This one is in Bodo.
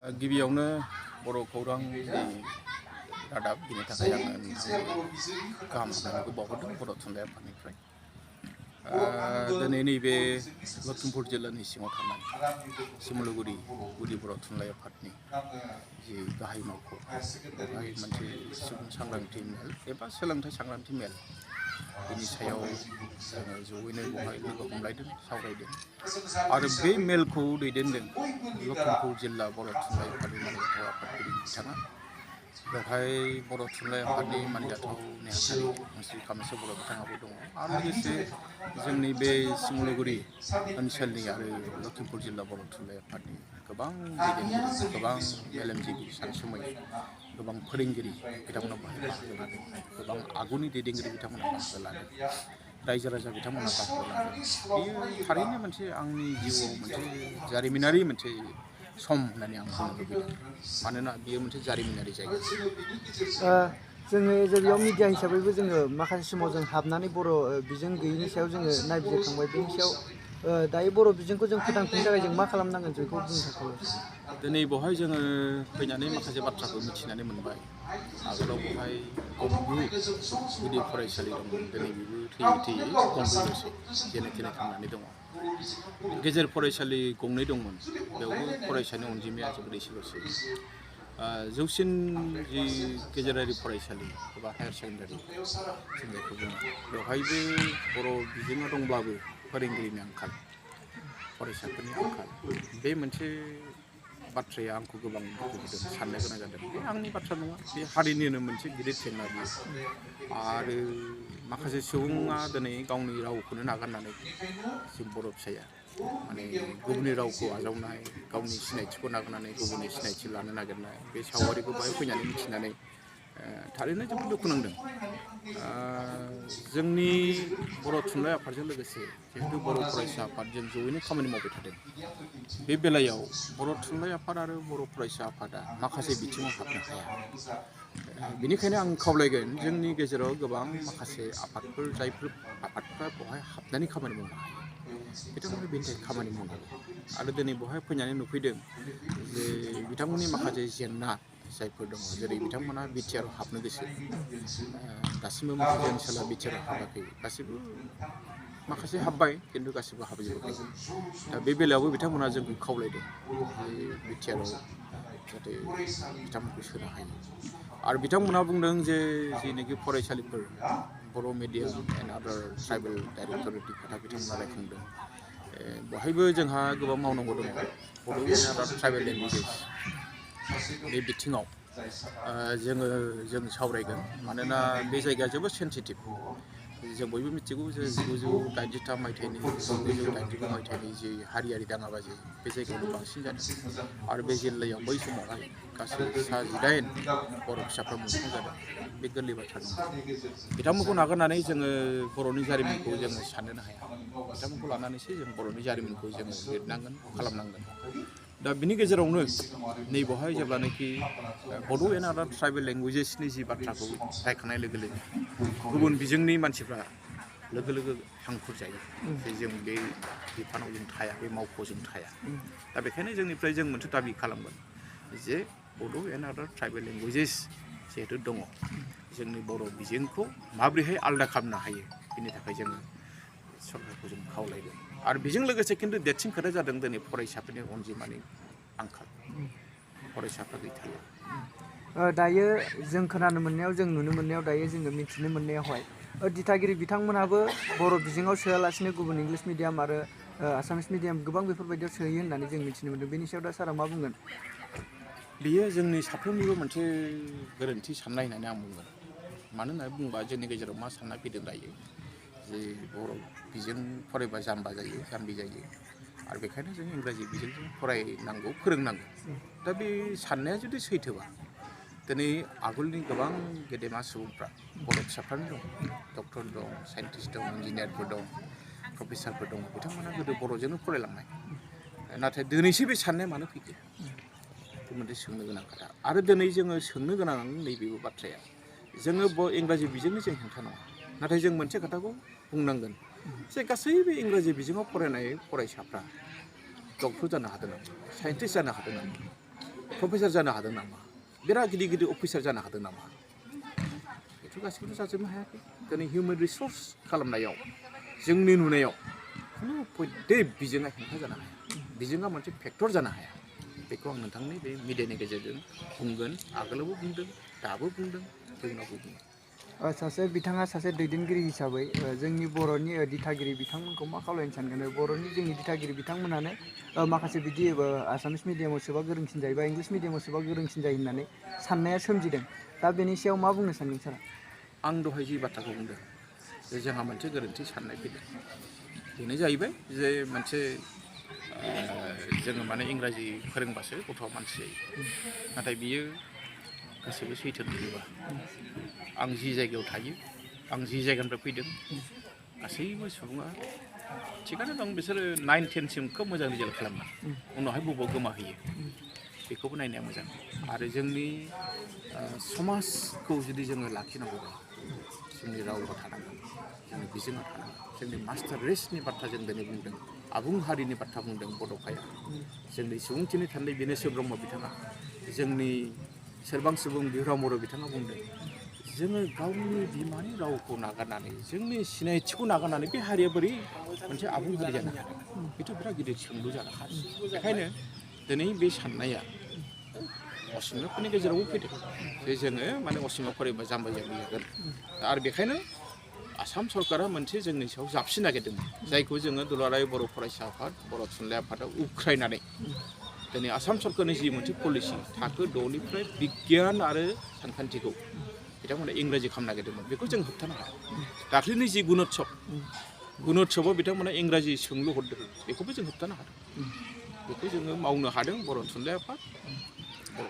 गिबियावनो बर' खौरांनि रादाब बिनि थाखाय आङो नोंथांनो गाहाम हामलायनायखौ बावहरदों बर' थुनलाइ आफादनिफ्राय। दिनै नैबे लखिमपुर जिल्लानि सिङाव थानाय सिमलुगुरि गुदि बर' थुनलाइ आफादनि जि गाहाय मावख' बेवहाय मोनसे सुबुं सांग्रांथि मेल एबा सोलोंथाइ सांग्रांथि मेल बिनि सायाव जोङो जयैनो बेवहाय लोगो हमलायदों सावरायदों आरो बे मेलखौ दैदेनदों लखिमपुर जिल्ला बर' थुनलाइ आफादनि मानिजाथाव आफादगिरि बिथाङा। बेवहाय बर' थुनलाइ आफादनि मानिजाथाव नेहाथारि मुस्रि कामेस्वर बर' बिथाङाबो दङ आरो लोगोसे जोंनि बे सिमलुगुरि ओनसोलनि आरो लखिमपुर जिल्ला बर' थुनलाइ आफादनि गोबां दैदेनगिरि गोबां मेलेमजिबि सानसुमै गोबां फोरोंगिरि बिथांमोना बेवहाय बाहागो लादों। गोबां आगुनि दैदेनगिरि बिथांमोना बाहागो लादों। रायजो राजा बिथांमोना बाहागो लादों। बेयो थारैनो मोनसे आंनि जिउआव मोनसे जारिमिनारि मोनसे सम होननानै आं बुंनो लुबैदों। मानोना बियो मोनसे जारिमिनारि जायगा। जोङो बेयाव मिडिया हिसाबैबो जोङो माखासे समाव जों हाबनानै बर' बिजों गैयिनि सायाव जोङो नायबिजिरखांबाय। बेनि सायाव दायो बर' बिजोंखौ जों फोथांफिननो थाखाय जों मा खालामनांगोन बेखौ बुंनो थाखाय। दिनै बेवहाय जोङो फैनानै माखासे बाथ्राखौ मिथिनानै मोनबाय। आगोलाव बेवहाय गंगु गुदि फरायसालि दंमोन। दिनै बेबो थैयै थैयै गंब्रैल'सै जेने थेने थांनानै दङ। गेजेर फरायसालि गंनै दंमोन। बेयावबो फरायसानि अनजिमाया जोबोद एसेल'सै। जौसिन जि गेजेरारि फरायसालि एबा हायार सेकेन्डारि जों जायखौ बुङो बेवहायबो बर' बिजोङा दंब्लाबो फोरोंगिरिनि आंखाल फरायसाफोरनि आंखाल बे मोनसे बाथ्राया आंखौ गोबां दुखु होदों साननो गोनां जादों। बे आंनि बाथ्रा नङा, बे हारिनिनो मोनसे गिदिर जेंना बियो। आरो माखासे सुबुङा दिनै गावनि रावखौनो नागारनानै जों बर' फिसाया माने गुबुननि रावखौ आजावनाय गावनि सिनायथिखौ नागारनानै गुबुननि सिनायथि लानो नागिरनाय बे सावगारिखौ बेवहाय फैनानै मिथिनानै थारैनो जोबोद दुखु नांदों। जोंनि बर' थुनलाइ आफादजों लोगोसे जिहेतु बर' फरायसा आफादजों जयैनो खामानि मावबाय थादों। बे बेलायाव बर' थुनलाइ आफाद आरो बर' फरायसा आफादा माखासे बिथिङाव हाबनो हाया। बेनिखायनो आं खावलायगोन जोंनि गेजेराव गोबां माखासे आफादफोर जायफोर आफादफ्रा बेवहाय हाबनानै खामानि मावनो हायो बिथांमोना बेनि थाखाय खामानि मावनांगौ। आरो दिनै बेवहाय फैनानै नुफैदों जे बिथांमोननि माखासे जेंना जायफोर दङ जेरै बिथांमोना बिटिआरआव हाबनो गोसो दासिमबो माखासे ओनसोला बिटिआरआव हाबाखै गासिबो माखासे हाब्बाय खिन्थु गासिबो हाबजोबाखै। दा बे बेलायावबो बिथांमोना जोंखौ खावलायदों जे बिटिआरआव जाहाथे बिथांमोनखौ सोनो हायो। आरो बिथांमोना बुंदों जे जेनोखि फरायसालिफोर बर' मिडियाम एन्ड आदार ट्राइबेल डाइरेक्टरेटनि खोथा बिथांमोना रायखांदों। बेवहायबो जोंहा गोबां मावनांगौ दङ। बड' एन्ड आदार ट्राइबेल लेंगुवेजेस बे बिथिङाव जों सावरायगोन। मानोना बे जायगाया जोबोद सेन्सिटिभ। जों बयबो मिथिगौ जे 1983 मायथाइनि 1989 मायथाइनि जि हारियारि दाङाबाजि बे जायगायावनो बांसिन जादों। आरो बे जिल्लायाव बै समावहाय गासै सा 18 बर' फिसाफ्रा मुंख्लं जादों। बे गोरलै बाथ्रा नङा। बिथांमोनखौ नागारनानै जोङो बर'नि जारिमिनखौ जोङो साननोनो हाया। बिथांमोनखौ लानानैसो जों बर'नि जारिमिनखौ जोङो लिरनांगोन खालामनांगोन। दा बिनि गेजेरावनो नैबावहाय जेब्लानाखि बड' एन्ड आदार ट्राइबेल लेंगुवेजेसनि जि बाथ्राखौ रायखांनाय लोगो लोगो गुबुन बिजोंनि मानसिफ्रा लोगो लोगो हांखुर जायो जे जों बे बिफानाव जों थाया, बे मावख'आव जों थाया। दा बेखायनो जोंनिफ्राय जों मोनसे दाबि खालामगोन जे बड' एन्ड आदार ट्राइबेल लेंगुवेजेस जिहेतु दङ जोंनि बर' बिजोंखौ माबोरैहाय आलादा खालामनो हायो बिनि थाखाय जोङो सरकारखौ जों खावलायगोन। आरो बेजों लोगोसे खिन्थु देरसिन खोथाया जादों दिनै फरायसाफोरनि अनजिमानि आंखाल। फरायसाफ्रा गैथारला। दायो जों खोनानो मोननायाव जों नुनो मोननायाव दायो जोङो मिथिनो मोननायावहाय दिथागिरि बिथांमोनहाबो बर' बिजोङाव सोआलासिनो गुबुन इंलिस मिडियाम आरो आसामिस मिडियाम गोबां बेफोरबायदियाव सोयो होननानै जों मिथिनो मोनदों। बेनि सायाव दा सारा मा बुंगोन? बियो जोंनि साफ्रोमनिबो मोनसे गोरोन्थि साननाय होननानै आं बुंगोन। मानो होननानै बुङोबा जोंनि गेजेराव मा साननाय फैदों दायो जे बर' बिजों फरायबा जाम्बा जायो, जाम्बि जायो। आरो बेखायनो जों इंराजि बिजोंजों फरायनांगौ फोरोंनांगौ। दा बे साननाया जुदि सैथोबा दिनै आगोलनि गोबां गेदेमा सुबुंफ्रा बर' फिसाफ्रानो दं। डक्टर दं, साइन्टिस्ट दं, इन्जिनियारफोर दं, प्रफेसारफोर दङ। बिथांमोना गोदो बर'जोंनो फरायलांनाय। नाथाय दिनैसो बे साननाया मानो फैखो? बे मोनसे सोंनो गोनां खोथा। आरो दिनै जोङो सोंनो गोनां नैबेबो बाथ्राया जोङो इंराजि बिजोंनि जों हेंथा नङा। नाथाय जों मोनसे खोथाखौ बुंनांगोन जे गासैबो इंराजि बिजोङाव फरायनाय फरायसाफ्रा डक्टर जानो हादों नामा? साइन्टिस्ट जानो हादों नामा? प्रफेसार जानो हादों नामा बिराद गिदिर गिदिर अफिसार जानो हादों नामा बेथ' गासिखौबो जाजोबनो हायाखै दिनै हिउमेन रिसर्स खालामनायाव जोंनि नुनायाव खुनु पयदे बिजोङा हेंथा जानो हाया बिजोङा मोनसे फेक्टर जानो हाया बेखौ आं नोंथांनि बे मिडियानि गेजेरजों बुंगोन आगोलावबो बुंदों दाबो बुंदों इयुनावबो बुंगोन बिथाङा सासे दैदेनगिरि हिसाबै जोंनि बर'नि दिथागिरि बिथांमोनखौ मा खावलायनो सानगोन बर'नि जोंनि दिथागिरि बिथांमोनानो माखासे बिदि आसामिस मिडियामाव सोबा गोरोंसिन जायो बा इंलिस मिडियामाव सोबा गोरोंसिन जायो होननानै साननाया सोमजिदों दा बेनि सायाव मा बुंनो सानदों सारा आं दहाय जि बाथ्राखौ बुंदों जे जोंहा मोनसे गोरोन्थि साननाय फैदों बेनो जाहैबाय जे मोनसे जोङो माने इंराजि फोरोंबासो गथ'आ मानसि जायो नाथाय बियो गासैबो सैथो नंजोबा आं जि जायगायाव थायो आं जि जायगानिफ्राय फैदों गासैबो सुबुङा थिगानो दं बिसोरो 9, 10सिम खोब मोजां रिजाल्ट खालामो उनावहाय बबाव गोमाहैयो बेखौबो नायनाया मोजां आरो जोंनि समाजखौ जुदि जोङो लाखिनांगौबा जोंनि रावआ थानांगोन जोंनि बिजोङा थानांगोन जोंनि मास्टार रेसनि बाथ्रा जों दिनै बुंदों आबुं हारिनि बाथ्रा बुंदों बड'फाया जोंनि सुबुंथिनि थान्दै बिनेस्वर ब्रह्म बिथाङा जोंनि सोरबां सुबुं बिहुराम बर' बिथाङा बुंदों जोङो गावनि बिमानि रावखौ नागारनानै जोंनि सिनायथिखौ नागारनानै बे हारिया बोरै मोनसे आबुं हारि जानो हादों बेथ' बिराद गिदिर सोंलु जानो हादों बेखायनो दिनै बे साननाया असमियाफोरनि गेजेरावबो फैदों जे जोङो माने असमिया फरायबा जाम्बा जाम्बि जागोन आरो बेखायनो आसाम सरकारा मोनसे जोंनि सायाव जाबसिन नागिरदोंमोन जायखौ जोङो दुलाराय बर' फरायसा आफाद बर' थुनलाइ आफादा उख्रायनानै दिनै आसाम सरकारनि जि मोनसे पलिसि थाखो 6निफ्राय बिगियान आरो सानखान्थिखौ बिथांमोना इंराजि खालामनो नागिरदोंमोन बेखौ जों होबथानो हाया दाख्लैनि जि गुणोत्सबआव बिथांमोना इंराजि सोंलु हरदों बेखौबो जों होबथानो हादों बेखौ जोङो मावनो हादों बर' थुनलाइ आफाद